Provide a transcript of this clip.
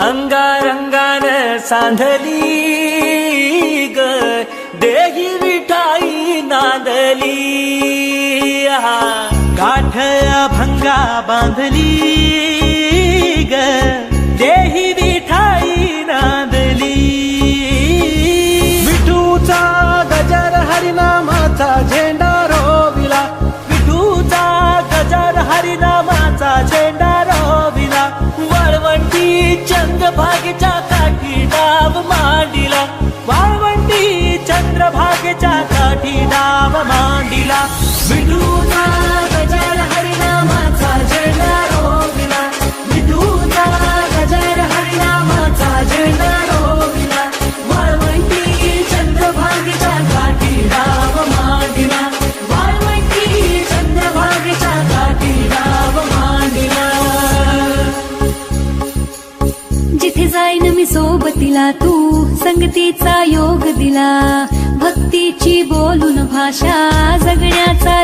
अंगारंगान सांधली ग देही विठाई नांदली गाठया भंगा बांधली ग देही विठाई नांदली विठूचा गजर हरिनामाचा झेंडा रोविला विठूचा गजर हरिनामाचा झेंडा रोविला वाळवंटी चंद्रभागेच्या काठी डाव मांडिला वाळवंटी चंद्रभागेच्या काठी डाव मांडिला विठूचा गजर हरिनामाचा झेंडा रोविला विठूचा गजर हरिनामाचा झेंडा रोविला वाळवंटी चंद्रभागेच्या काठी डाव मांडिला वाळवंटी चंद्रभागेच्या काठी डाव मांडिला जिथे जाईन मी सोबतीला तू संगतीचा योग दिला भक्तीची बोलून भाषा जगण्याचा